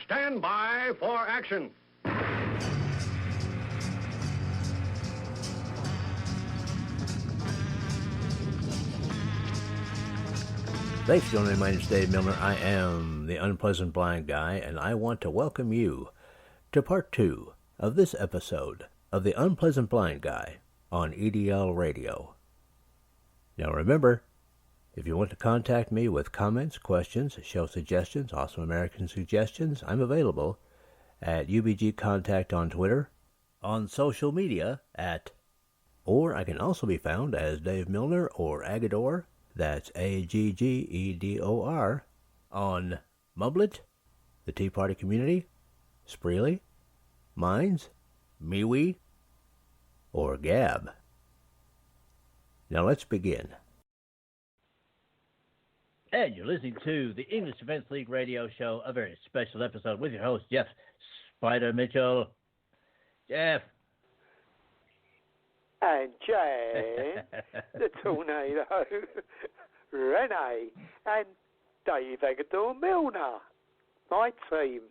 stand by for action. Thanks, gentlemen. My name is Dave Milner. I am the Unpleasant Blind Guy, and I want to welcome you to part 2 of this episode of the Unpleasant Blind Guy on EDL Radio. Now remember, if you want to contact me with comments, questions, show suggestions, Awesome American suggestions, I'm available at UBG Contact on Twitter, on social media or I can also be found as Dave Milner or Agador. That's Aggedor on Mublet, the Tea Party Community, Spreely, Minds, MeWe, or Gab. Now let's begin. And you're listening to the English Defense League radio show, a very special episode with your host, Jeff Spider Mitchell. Jeff. And Jan, the Tornado, Renee, and Dave Agador Milner, my team.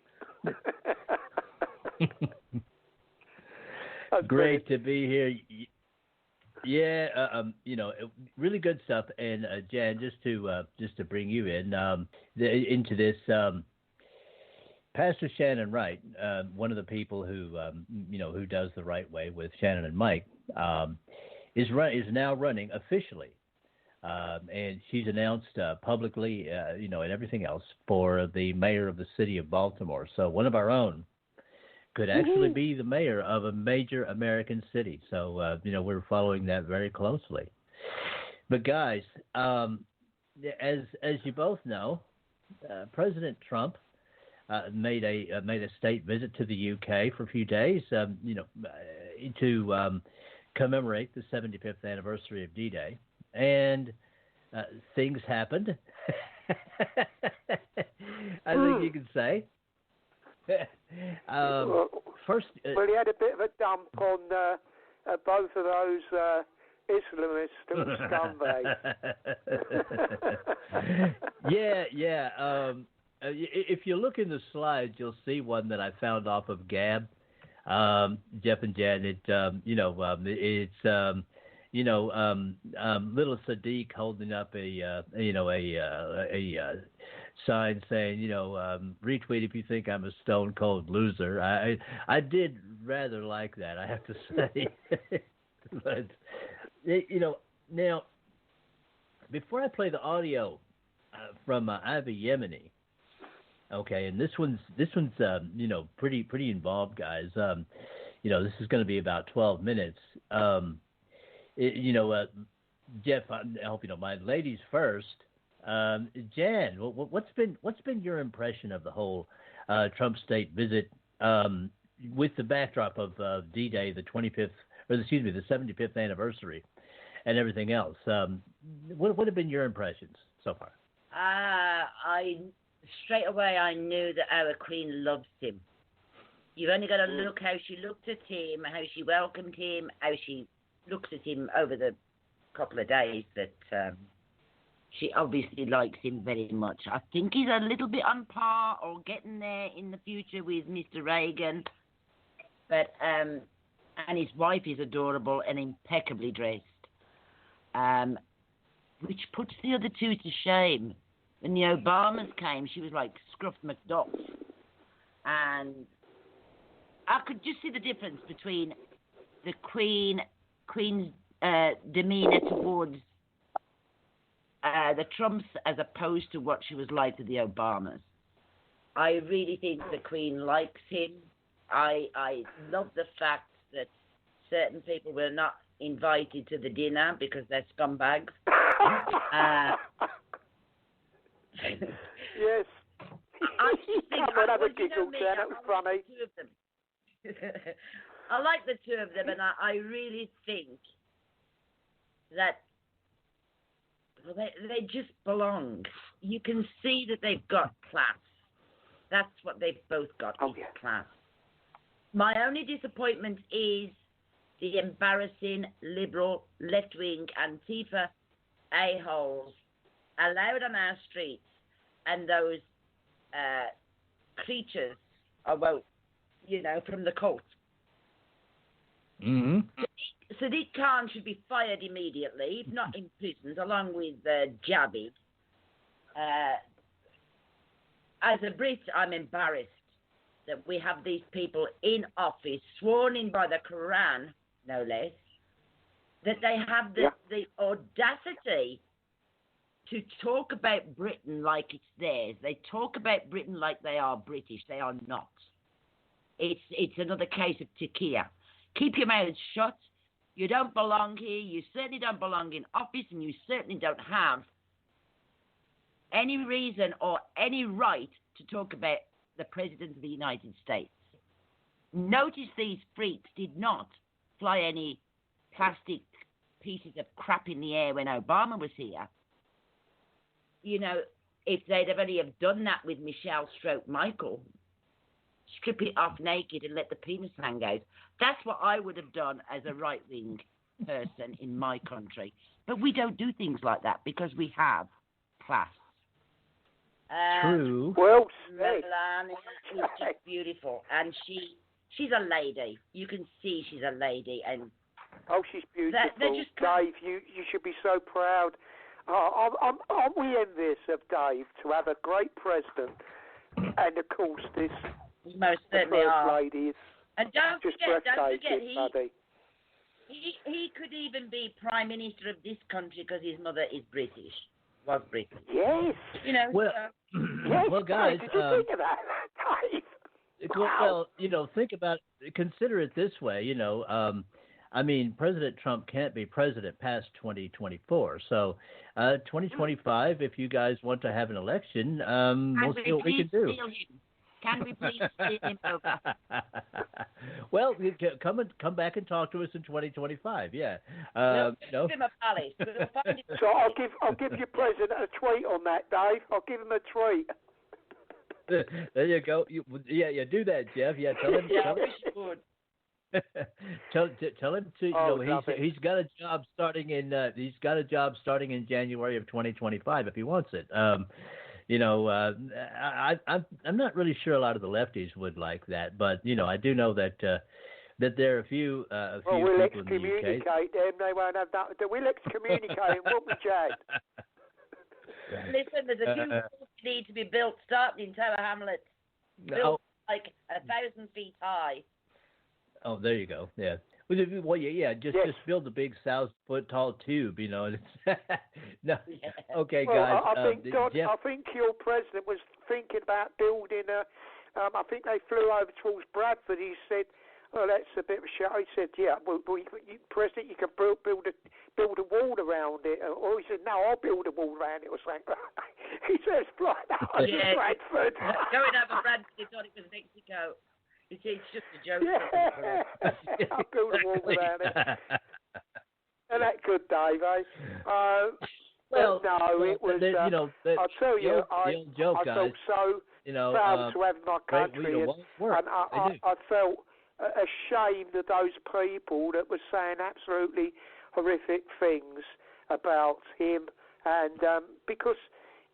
Great to be here. Yeah, really good stuff. And Jan, just to bring you in into this, Pastor Shannon Wright, one of the people who who does the right way with Shannon and Mike, is now running officially, and she's announced publicly, and everything else for the mayor of the city of Baltimore. So one of our own could actually be the mayor of a major American city. So we're following that very closely. But guys, as you both know, President Trump made a state visit to the UK for a few days, to commemorate the 75th anniversary of D-Day, and things happened. I think you can say. First, he had a bit of a dump on both of those Islamists and scumbags. Yeah. If you look in the slides, you'll see one that I found off of Gab, Jeff and Jan. It's little Sadiq holding up a sign saying, retweet if you think I'm a stone cold loser. I did rather like that, I have to say. But now before I play the audio from Ivy Yemeni. Okay, and this one's pretty involved, guys. This is going to be about 12 minutes. Jeff, I hope you don't mind. Ladies first. Jan, what's been your impression of the whole Trump state visit with the backdrop of D-Day, the 75th anniversary, and everything else? What have been your impressions so far? Straight away, I knew that our Queen loves him. You've only got to look how she looked at him, how she welcomed him, how she looks at him over the couple of days that she obviously likes him very much. I think he's a little bit on par or getting there in the future with Mr. Reagan. But and his wife is adorable and impeccably dressed, which puts the other two to shame. When the Obamas came, she was like Scruff McDuck. And I could just see the difference between the Queen's demeanour towards the Trumps as opposed to what she was like with the Obamas. I really think the Queen likes him. I love the fact that certain people were not invited to the dinner because they're scumbags. Yes. I just think have a giggle, Jan. That was funny. I like the two of them, and I really think that they just belong. You can see that they've got class. That's what they've both got, class. My only disappointment is the embarrassing liberal left-wing Antifa a-holes allowed on our streets and those creatures from the court. Mm-hmm. Sadiq Khan should be fired immediately, if not imprisoned, along with Javid. As a Brit, I'm embarrassed that we have these people in office, sworn in by the Quran, no less, that they have the audacity to talk about Britain like it's theirs. They talk about Britain like they are British. They are not. It's another case of tequila. Keep your mouths shut. You don't belong here. You certainly don't belong in office, and you certainly don't have any reason or any right to talk about the President of the United States. Notice these freaks did not fly any plastic pieces of crap in the air when Obama was here. If they'd have only have done that with Michelle Stroke Michael, strip it off naked and let the penis hang out. That's what I would have done as a right-wing person in my country. But we don't do things like that because we have class. True. Well, Melania is just beautiful, and she's a lady. You can see she's a lady, and she's beautiful. Just Dave, you should be so proud. Aren't we envious of Dave to have a great president? And of course, this most certainly first are. lady is and don't just forget, breathtaking, buddy. He could even be Prime Minister of this country because his mother is British. Was British. Yes. Well, yes, well, guys. Dave, did you think of that, Dave? Well, consider it this way. President Trump can't be president past 2024. So, 2025, if you guys want to have an election, we'll see what we can do. Can we please steal him over? Well, come back and talk to us in 2025 . Yeah. Give him a palace. We'll find it. So I'll give your president a tweet on that, Dave. I'll give him a tweet. There you go. Yeah, do that, Jeff. Yeah, tell him. Yeah, I wish you would. Tell him to he's got a job starting in January of 2025 if he wants it. I'm not really sure a lot of the lefties would like that, but I do know that there are a few we'll people in the UK. excommunicate them. They won't have that. We'll excommunicate them, won't we, Jad? Listen, there's a few walls that need to be built starting in Tower Hamlets. Built like 1,000 feet high. Oh, there you go. Yeah. Well, just build the big 1,000-foot tall tube, No. Okay, guys. I think your president was thinking about building I think they flew over towards Bradford. He said, "Oh, that's a bit of a show." He said, "Yeah, well, President, you can build a wall around it." Or he said, "No, I'll build a wall around it," or something. He says, "Fly that over Bradford." Going over Bradford, he thought it was Mexico. It's just a joke. Yeah. I'll build a wall around it. Isn't that good, Dave, eh? Well, no, it was. I'll tell you, I felt so proud to have my country, and I felt ashamed of those people that were saying absolutely horrific things about him, and because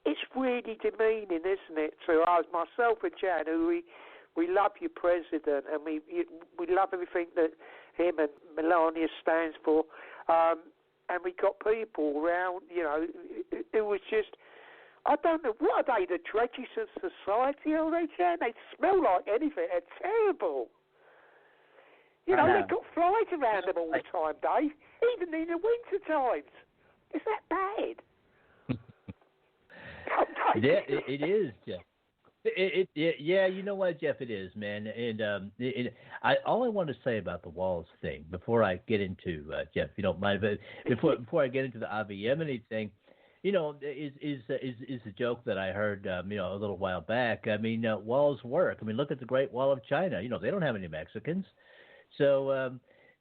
it's really demeaning, isn't it, to us, myself and Jan, who we love your president, and we love everything that him and Melania stands for, and we got people around, it was just, I don't know, what are they, the dredges of society, are they, Jan? They smell like anything, they're terrible. They've got flies around them all the time, Dave, even in the winter times. Is that bad? Yeah, it is, Jeff. Yeah, you know what, Jeff, it is, man. And all I want to say about the walls thing before I get into Jeff, if you don't mind, but before I get into the Avi Yemeni thing, is a joke that I heard, a little while back. I mean, walls work. I mean, look at the Great Wall of China. They don't have any Mexicans, so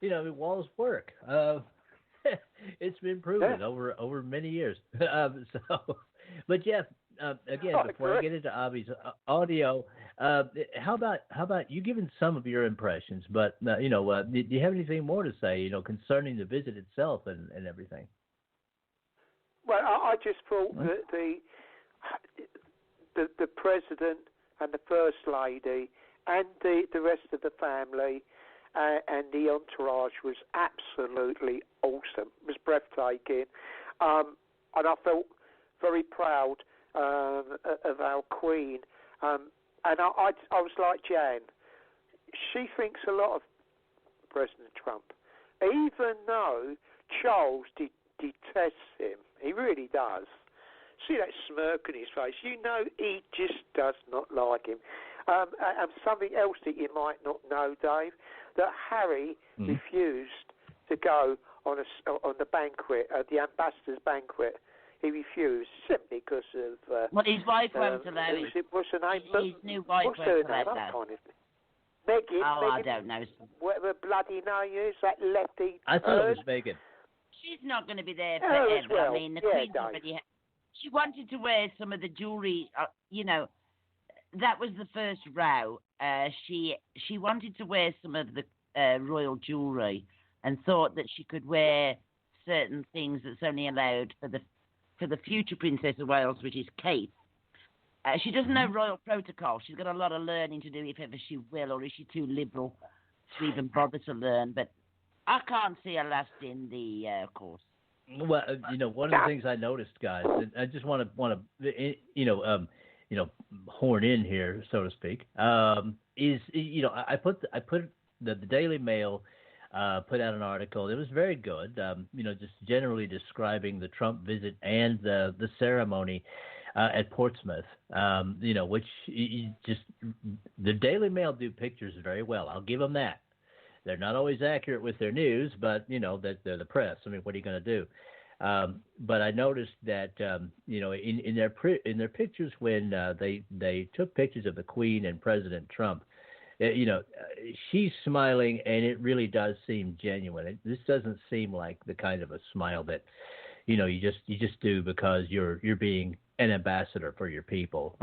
walls work. It's been proven over many years. But Jeff. Again, before I get into Avi's audio, how about you giving some of your impressions? But do you have anything more to say? Concerning the visit itself and everything. Well, I just thought that the president and the first lady and the rest of the family and the entourage was absolutely awesome. It was breathtaking. And I felt very proud of our Queen. And I was like Jan. She thinks a lot of President Trump, even though Charles detests him. He really does. See that smirk on his face? You know he just does not like him. And something else that you might not know, Dave, that Harry refused to go on the banquet, the ambassador's banquet. He refused simply because of... well, his wife won't allow it. What's her name? His new wife won't allow that. Megan. I don't know. Whatever bloody name is, that lefty... I thought it was Megan. She's not going to be there forever. Well. I mean, the Queen's already... She wanted to wear some of the jewellery, that was the first row. She wanted to wear some of the royal jewellery and thought that she could wear certain things that's only allowed for the future Princess of Wales, which is Kate. She doesn't know royal protocol. She's got a lot of learning to do, if ever she will, or is she too liberal to even bother to learn? But I can't see her lasting the course. Well, one of the things I noticed, guys, and I just want to horn in here, so to speak, is I put the Daily Mail put out an article. It was very good, just generally describing the Trump visit and the ceremony at Portsmouth, which the Daily Mail do pictures very well. I'll give them that. They're not always accurate with their news, but, that they're the press. I mean, what are you going to do? But I noticed that, in their pictures when they took pictures of the Queen and President Trump, she's smiling, and it really does seem genuine. This doesn't seem like the kind of a smile that, you just do because you're being an ambassador for your people.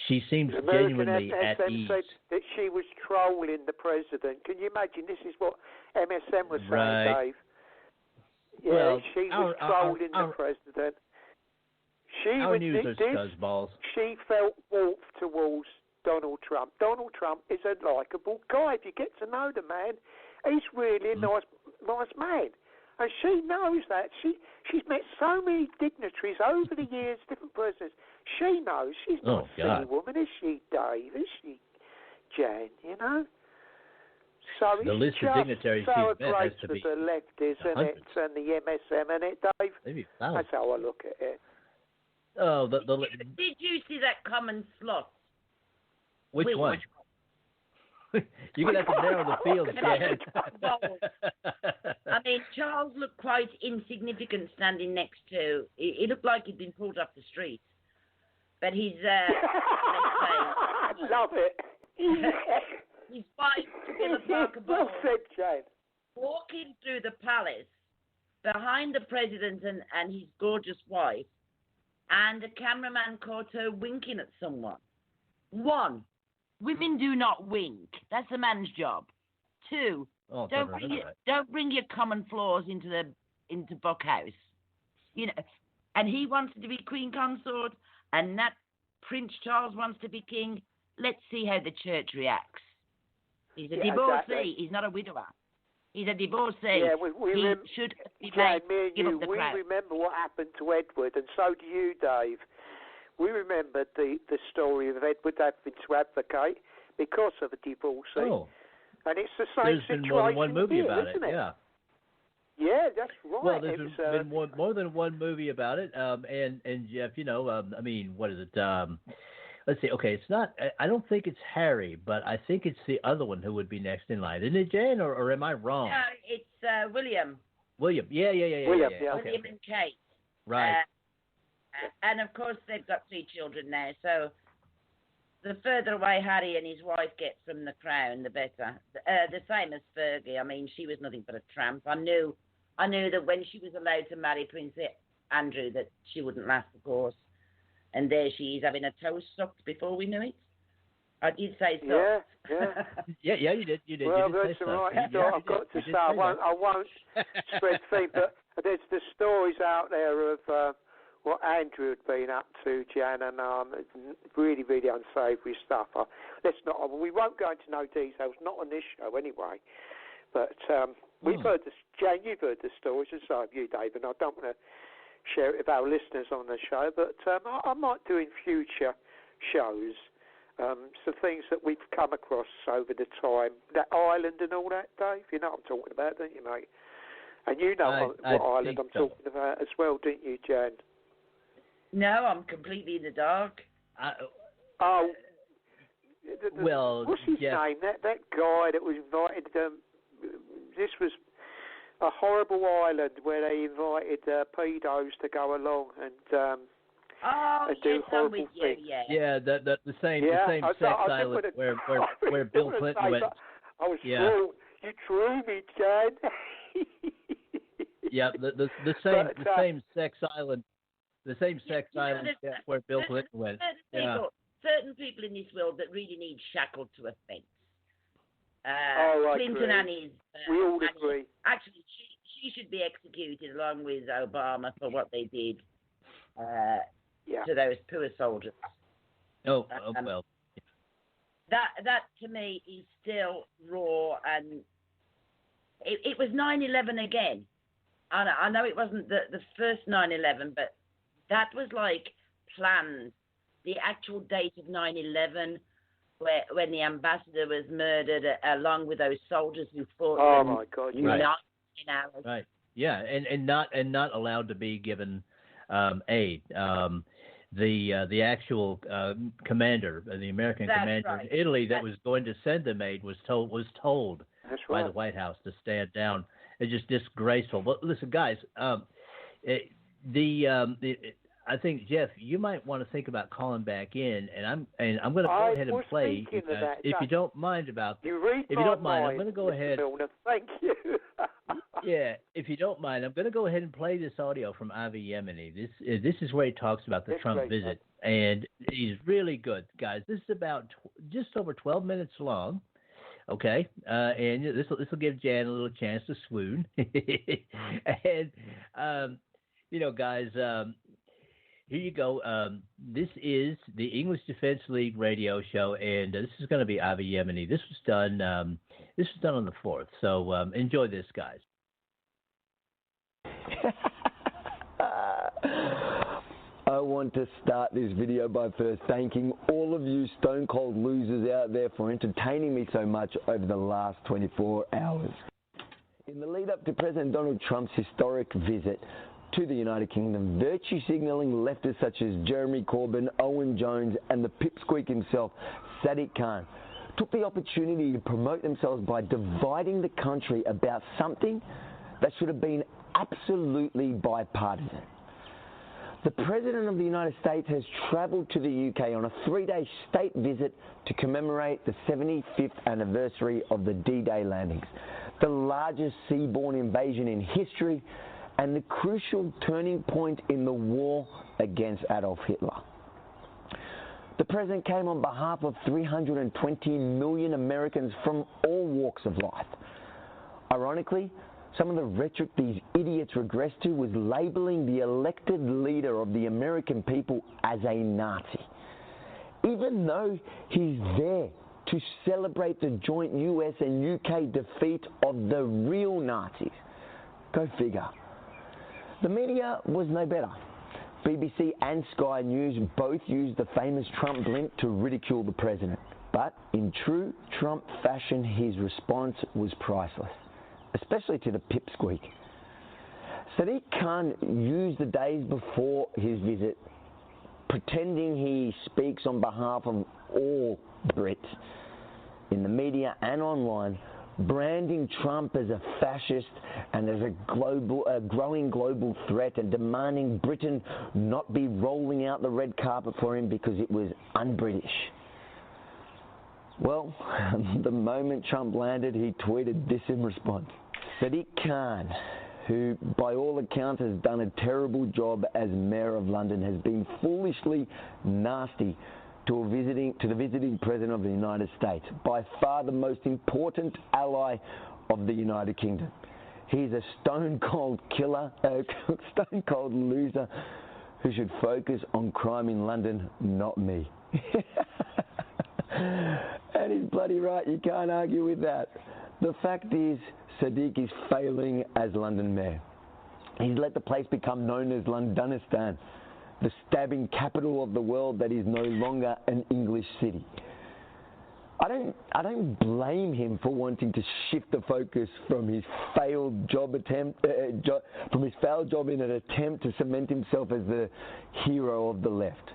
She seems genuinely at ease. Said that she was trolling the president. Can you imagine? This is what MSM was saying, Dave. Yeah, well, she was trolling the president. Our news are scuzzballs. She felt warmth towards Donald Trump. Donald Trump is a likeable guy. If you get to know the man, he's really a nice man. And she knows that. She's met so many dignitaries over the years, different presidents. She knows. She's not a silly woman, is she, Dave? Is she, Jan, So the list of dignitaries she's met has to be the lefties and the MSM and it, Dave. Maybe that's how I look at it. Oh, did you see that common slot? Which one? You're going to have to narrow the field, Jan. I mean, Charles looked quite insignificant standing next to... He looked like he'd been pulled off the street. But he's... I love it. His wife, Camilla Parker Well said, Jane. Walking through the palace behind the president and his gorgeous wife, and the cameraman caught her winking at someone. 1, women do not wink. That's a man's job. 2, don't bring your common flaws into Buckhouse. And he wants to be Queen Consort, and that Prince Charles wants to be king. Let's see how the church reacts. He's a divorcee. Exactly. He's not a widower. He's a divorcee. Yeah, we should be Jane, me and give you, up the we crown. remember what happened to Edward, and so do you, Dave. We remember the story of Edward having to advocate because of a divorcee. Oh. And it's the same situation. There's been more than one movie about it, yeah. Yeah, that's right. Well, there's been more than one movie about it. And Jeff, I mean, what is it? Let's see. Okay, it's not. I don't think it's Harry, but I think it's the other one who would be next in line. Isn't it, Jane, or am I wrong? No, it's William. William. Yeah. William Okay. And Kate. Right. And of course, they've got 3 children now. So the further away Harry and his wife get from the crown, the better. The same as Fergie. I mean, she was nothing but a tramp. I knew that when she was allowed to marry Prince Andrew, that she wouldn't last, of course. And there she is having a toe sucked before we knew it. I did say so. Yeah, you did. Well, you did that's say right. So. I've got to say, I won't spread feet, but there's the stories out there of what Andrew had been up to, Jan, and really, really unsavoury stuff. We won't go into no details, not on this show anyway. But we've heard this, Jan, you've heard the stories, and so have you, Dave, and I don't want to share it with our listeners on the show, but I might do in future shows some things that we've come across over the time. That island and all that, Dave, you know what I'm talking about, don't you, mate? And you know what island I'm talking about as well, didn't you, Jan? No, I'm completely in the dark. What's his name? That guy that was invited. This was a horrible island where they invited pedos to go along and do horrible things. Yeah, the same sex island where Bill Clinton went. I was through. You drew me, Jan. Yeah, the same sex island. The same sex island where Bill Clinton went. Certain people in this world that really need shackled to a fence. Clinton and his... we all agree. Actually, she should be executed along with Obama for what they did to those poor soldiers. Well. That to me is still raw, and it was 9/11 again. I know it wasn't the first 9/11, but that was like planned. The actual date of 9/11, when the ambassador was murdered, along with those soldiers who fought. Oh my God! Right. 9 hours. Right. Yeah, and not allowed to be given aid. The actual commander, the American commander in Italy that was going to send them aid was told by the White House to stand down. It's just disgraceful. But listen, guys, I think, Jeff, you might want to think about calling back in, and I'm going to go ahead and play, if you don't mind about that. If you don't mind, I'm going to go ahead. Thank you. Yeah, if you don't mind, I'm going to go ahead and play this audio from Avi Yemeni. This is where he talks about the Trump visit, and he's really good, guys. This is about just over 12 minutes long. Okay, and this will give Jan a little chance to swoon, and guys. Here you go. This is the English Defense League radio show, and this is going to be Avi Yemeni. This was done on the 4th. So enjoy this, guys. I want to start this video by first thanking all of you stone cold losers out there for entertaining me so much over the last 24 hours. In the lead up to President Donald Trump's historic visit to the United Kingdom, virtue signalling leftists such as Jeremy Corbyn, Owen Jones, and the pipsqueak himself, Sadiq Khan, took the opportunity to promote themselves by dividing the country about something that should have been absolutely bipartisan. The President of the United States has travelled to the UK on a 3-day state visit to commemorate the 75th anniversary of the D-Day landings, the largest seaborne invasion in history, and the crucial turning point in the war against Adolf Hitler. The President came on behalf of 320 million Americans from all walks of life. Ironically, some of the rhetoric these idiots regressed to was labeling the elected leader of the American people as a Nazi, even though he's there to celebrate the joint US and UK defeat of the real Nazis. Go figure. The media was no better. BBC and Sky News both used the famous Trump blimp to ridicule the president. But in true Trump fashion, his response was priceless, especially to the pipsqueak. Sadiq Khan used the days before his visit, pretending he speaks on behalf of all Brits in the media and online, branding Trump as a fascist and as a growing global threat, and demanding Britain not be rolling out the red carpet for him because it was un-British. Well, the moment Trump landed, he tweeted this in response. Sadiq Khan, who by all accounts has done a terrible job as Mayor of London, has been foolishly nasty to the visiting President of the United States, by far the most important ally of the United Kingdom. He's a stone-cold killer, stone-cold loser who should focus on crime in London, not me. And he's bloody right, you can't argue with that. The fact is, Sadiq is failing as London mayor. He's let the place become known as Londonistan, the stabbing capital of the world that is no longer an English city. I don't blame him for wanting to shift the focus from his failed job in an attempt to cement himself as the hero of the left.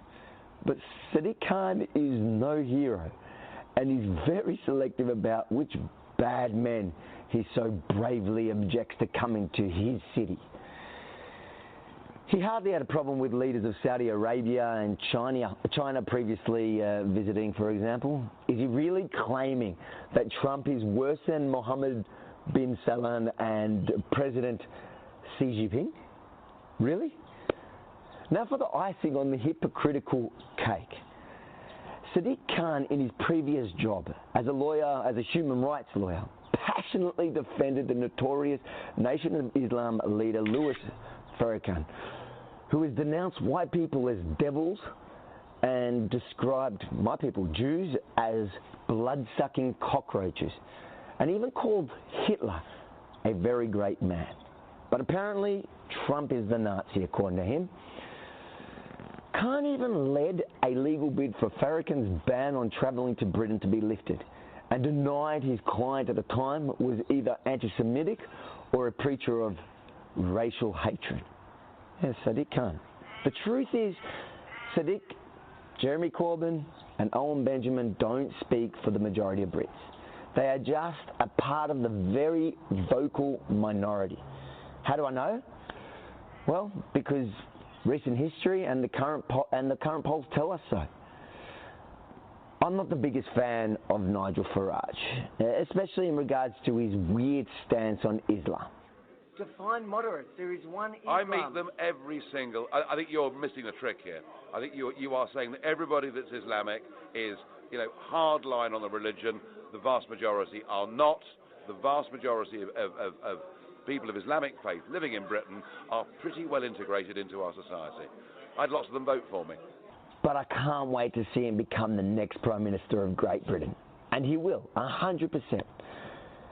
But Sadiq Khan is no hero, and he's very selective about which bad men he so bravely objects to coming to his city. He hardly had a problem with leaders of Saudi Arabia and China previously visiting, for example. Is he really claiming that Trump is worse than Mohammed bin Salman and President Xi Jinping? Really? Now for the icing on the hypocritical cake. Sadiq Khan, in his previous job as a lawyer, as a human rights lawyer, passionately defended the notorious Nation of Islam leader Louis Farrakhan, who has denounced white people as devils and described my people, Jews, as blood-sucking cockroaches, and even called Hitler a very great man. But apparently, Trump is the Nazi, according to him. Khan even led a legal bid for Farrakhan's ban on travelling to Britain to be lifted, and denied his client at the time was either anti-Semitic or a preacher of racial hatred. Yes, Sadiq Khan. The truth is, Sadiq, Jeremy Corbyn, and Owen Benjamin don't speak for the majority of Brits. They are just a part of the very vocal minority. How do I know? Well, because recent history and the current polls tell us so. I'm not the biggest fan of Nigel Farage, especially in regards to his weird stance on Islam. Define moderates. There is one Islam. I meet them every single... I think you're missing the trick here. I think you are saying that everybody that's Islamic is, hard line on the religion. The vast majority are not. The vast majority of people of Islamic faith living in Britain are pretty well integrated into our society. I had lots of them vote for me. But I can't wait to see him become the next Prime Minister of Great Britain. And he will, 100%.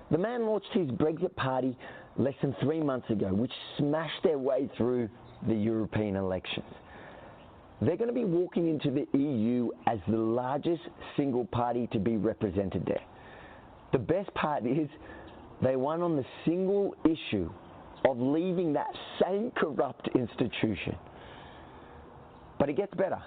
The man launched his Brexit party less than 3 months ago, which smashed their way through the European elections. They're going to be walking into the EU as the largest single party to be represented there. The best part is they won on the single issue of leaving that same corrupt institution. But it gets better.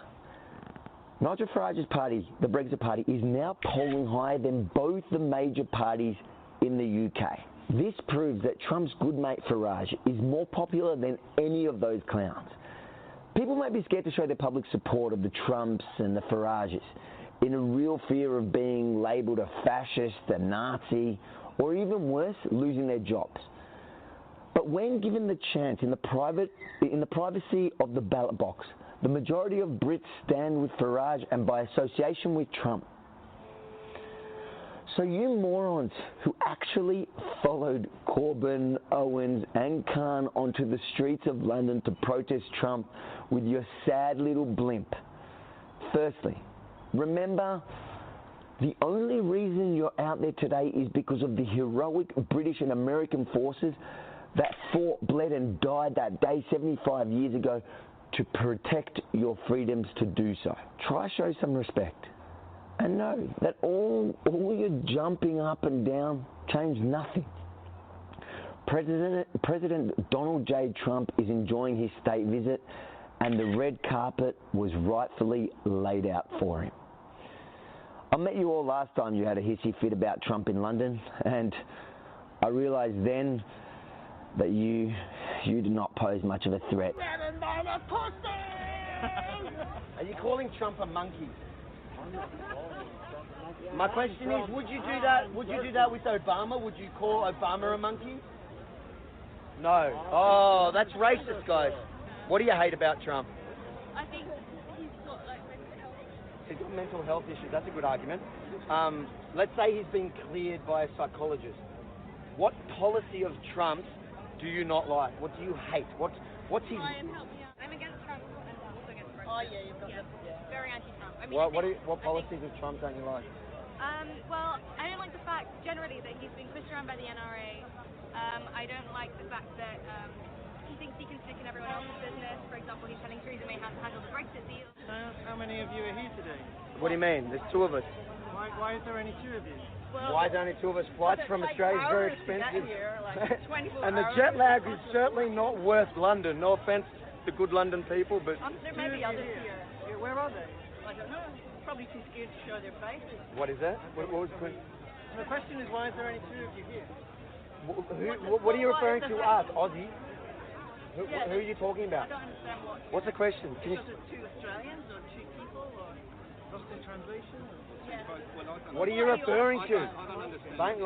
Nigel Farage's party, the Brexit party, is now polling higher than both the major parties in the UK. This proves that Trump's good mate Farage is more popular than any of those clowns. People may be scared to show their public support of the Trumps and the Farages, in a real fear of being labelled a fascist, a Nazi, or even worse, losing their jobs. But when given the chance in the privacy of the ballot box, the majority of Brits stand with Farage and by association with Trump. So you morons who actually followed Corbyn, Owens and Khan onto the streets of London to protest Trump with your sad little blimp. Firstly, remember, the only reason you're out there today is because of the heroic British and American forces that fought, bled and died that day 75 years ago to protect your freedoms to do so. Try show some respect. And know that all your jumping up and down changed nothing. President Donald J. Trump is enjoying his state visit, and the red carpet was rightfully laid out for him. I met you all last time you had a hissy fit about Trump in London, and I realised then that you do not pose much of a threat. Are you calling Trump a monkey? My question is, would you do that? Would you do that with Obama? Would you call Obama a monkey? No. Oh, that's racist, guys. What do you hate about Trump? I think he's got mental health issues. He's got mental health issues. That's a good argument. Let's say he's been cleared by a psychologist. What policy of Trump's do you not like? What do you hate? What's his? Try and help me out. I'm against Trump. Oh yeah, you've got very anti-Trump. I mean, what policies of Trump don't you like? Well, I don't like the fact generally that he's being pushed around by the NRA. I don't like the fact that he thinks he can stick in everyone else's business. For example, he's telling Theresa May how to handle the Brexit deal. How many of you are here today? What do you mean? There's two of us. Why is there only two of you? Well, Why is there only two of us? Flights from Australia is very expensive. Here, like 24 and the hours. jet lag is certainly not worth London. No offence to good London people, but... There may be others here. Where are they? I don't know. Probably too scared to show their faces. What is that? What was the question? The question is, why is there only two of you here? What are you referring to us, Aussie? Who are you talking about? I don't understand what. What's the question? Can you... Is it two Australians or two people or lost in translation? What are you referring to? I don't understand.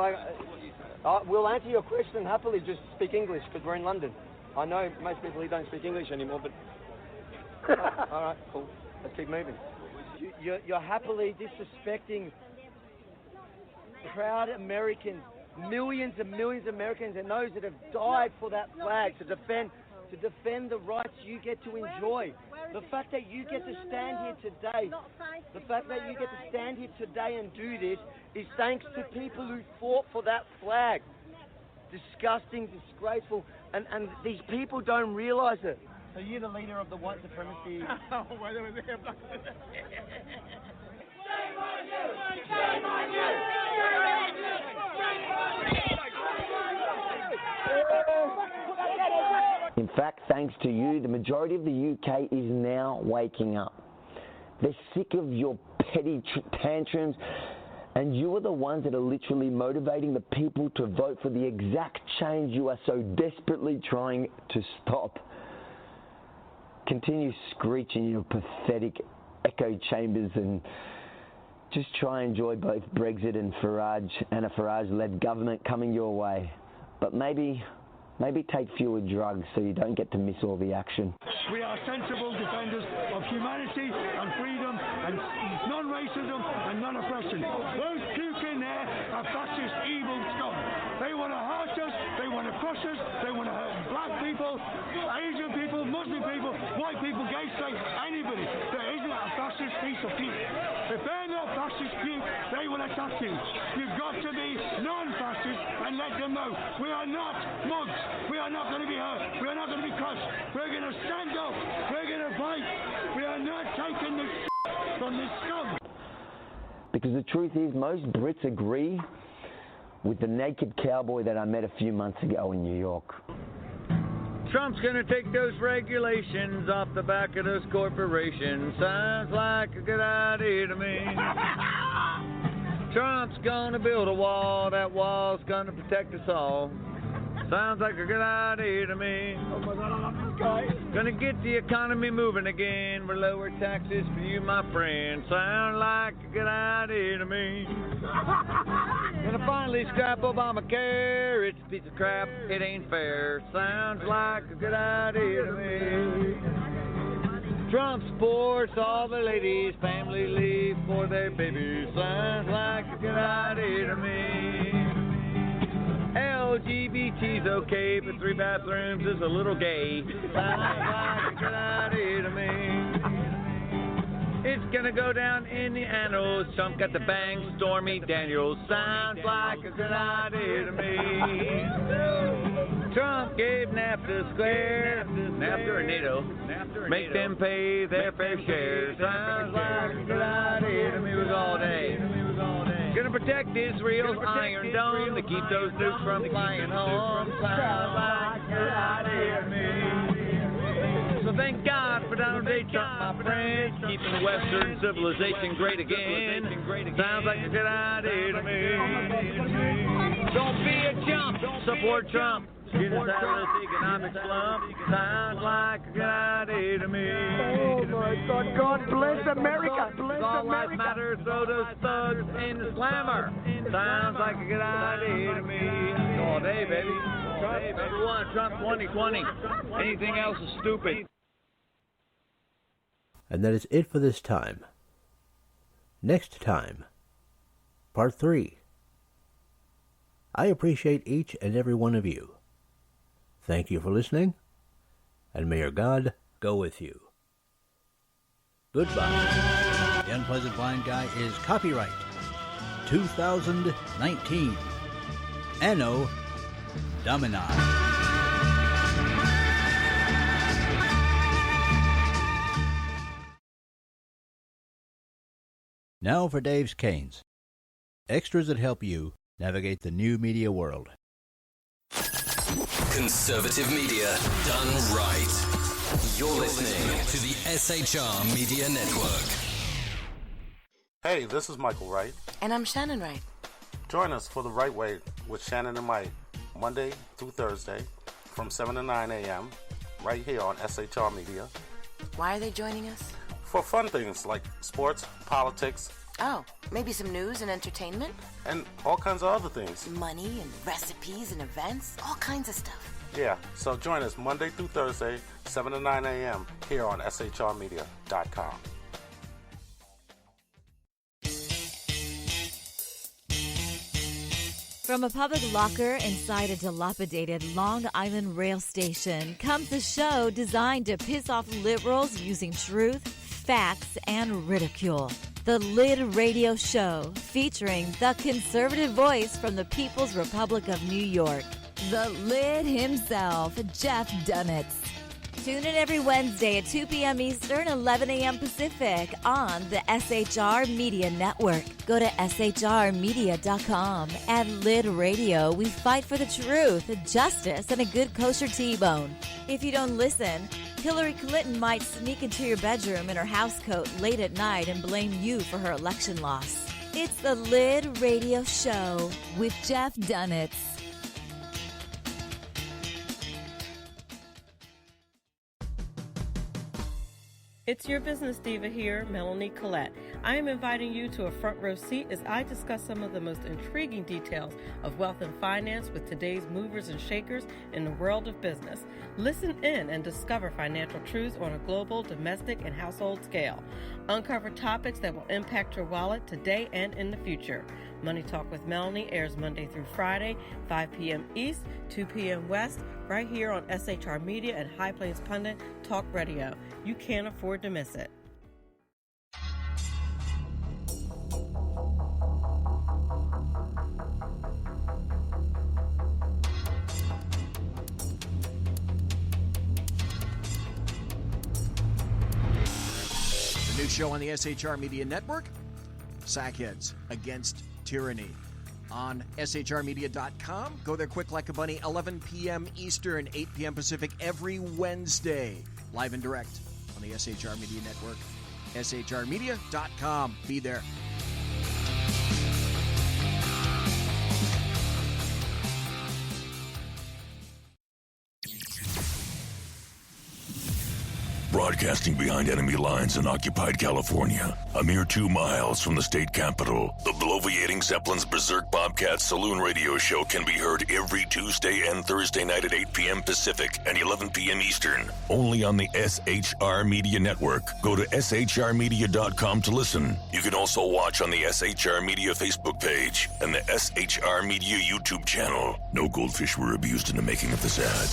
We'll answer your question happily. Just speak English because we're in London. I know most people here don't speak English anymore, but all right, cool. Let's keep moving. You're happily disrespecting proud Americans, millions and millions of Americans, and those that have died for that flag to defend the rights you get to enjoy. The fact that you get to stand here today, and do this is thanks to people who fought for that flag. Disgusting, disgraceful, and these people don't realize it. So you're the leader of the white supremacy. In fact, thanks to you, the majority of the UK is now waking up. They're sick of your petty tantrums, and you are the ones that are literally motivating the people to vote for the exact change you are so desperately trying to stop. Continue screeching in your pathetic echo chambers and just try and enjoy both Brexit and a Farage-led government coming your way. But maybe take fewer drugs so you don't get to miss all the action. We are sensible defenders of humanity and freedom and non-racism and non-oppression. Those puke in there are fascist, evil scum. They want to hurt us, they want to crush us, they want to hurt black people, Asian people, Muslim people, white people, gay, straight, anybody that isn't a fascist piece of puke. If they're not fascist puke, they will attack you. You've got to be non-fascist and let them know we are not mugs. We are not going to be hurt. We are not going to be crushed. We're going to stand up. We're going to fight. We are not taking this from this scum. Because the truth is, most Brits agree with the naked cowboy that I met a few months ago in New York. Trump's gonna take those regulations off the back of those corporations. Sounds like a good idea to me. Trump's gonna build a wall. That wall's gonna protect us all. Sounds like a good idea to me. Oh my God, I love this guy. Gonna get the economy moving again. We're lower taxes for you, my friend. Sounds like a good idea to me. Gonna finally scrap Obamacare. It's a piece of crap. It ain't fair. Sounds like a good idea to me. Trump supports all the ladies' family leave for their babies. Sounds like a good idea to me. LGBT's okay, but 3 bathrooms is a little gay. Sounds like a good idea to me. It's gonna go down in the annals. Trump got the bang, Stormy Daniels. Sounds like a good idea to me. Trump gave NAFTA square. NAFTA or NATO? Make them pay their fair share. Sounds like a good idea to me. It was all day. Gonna protect Israel's Iron Dome to keep those nukes from flying home. Sounds like a good idea to me. So thank God for Donald J. Trump, my friend, keeping Western civilization great again. Sounds like a good idea to me. Don't be a chump. Support Trump. Get us out of this economic slump. Sounds like a good idea to me. Oh my God! God bless America. Bless All life America. matters. Throw those thugs in the slammer. Sounds like a good idea to me. All day, baby. Trump number one. Trump 2020. Anything else is stupid. And that is it for this time. Next time, part 3. I appreciate each and every one of you. Thank you for listening, and may your God go with you. Goodbye. The Unpleasant Blind Guy is copyright 2019. Anno Domini. Now for Dave's Canes. Extras that help you navigate the new media world. Conservative media done right. You're listening to the SHR Media Network. Hey, this is Michael Wright. And I'm Shannon Wright. Join us for The Right Way with Shannon and Mike, Monday through Thursday from 7 to 9 a.m. right here on SHR Media. Why are they joining us? For fun things like sports, politics. Oh, maybe some news and entertainment? And all kinds of other things. Money and recipes and events, all kinds of stuff. Yeah, so join us Monday through Thursday, 7 to 9 a.m. here on shrmedia.com. From a public locker inside a dilapidated Long Island rail station comes a show designed to piss off liberals using truth, facts, and ridicule. The Lid Radio Show, featuring the conservative voice from the People's Republic of New York, the Lid himself, Jeff Dunitz. Tune in every Wednesday at 2 p.m. Eastern, 11 a.m. Pacific on the SHR Media Network. Go to shrmedia.com. At Lid Radio, we fight for the truth, justice, and a good kosher T-bone. If you don't listen, Hillary Clinton might sneak into your bedroom in her housecoat late at night and blame you for her election loss. It's the Lid Radio Show with Jeff Dunitz. It's your business diva here, Melanie Collette. I am inviting you to a front row seat as I discuss some of the most intriguing details of wealth and finance with today's movers and shakers in the world of business. Listen in and discover financial truths on a global, domestic, and household scale. Uncover topics that will impact your wallet today and in the future. Money Talk with Melanie airs Monday through Friday, 5 p.m. East, 2 p.m. West, right here on SHR Media and High Plains Pundit Talk Radio. You can't afford to miss it. The new show on the SHR Media Network, Sackheads Against Tyranny. On shrmedia.com. Go there quick like a bunny, 11 p.m. Eastern, 8 p.m. Pacific every Wednesday. Live and direct on the SHR Media Network. shrmedia.com. Be there. Broadcasting behind enemy lines in occupied California, a mere 2 miles from the state capital, the bloviating Zeppelin's Berserk Bobcat Saloon Radio Show can be heard every Tuesday and Thursday night at 8 p.m. Pacific and 11 p.m. Eastern, only on the SHR Media Network. Go to shrmedia.com to listen. You can also watch on the SHR Media Facebook page and the SHR Media YouTube channel. No goldfish were abused in the making of this ad.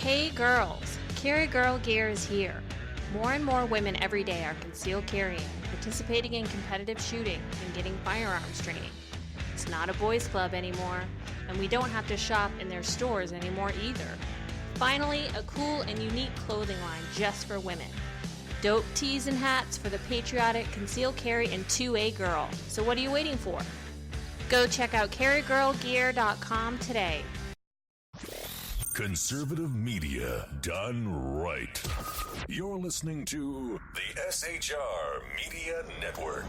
Hey girls, Carry Girl Gear is here. More and more women every day are concealed carrying, participating in competitive shooting, and getting firearms training. It's not a boys' club anymore, and we don't have to shop in their stores anymore either. Finally, a cool and unique clothing line just for women. Dope tees and hats for the patriotic concealed carry and 2A girl. So what are you waiting for? Go check out carrygirlgear.com today. Conservative media done right. You're listening to the SHR Media Network.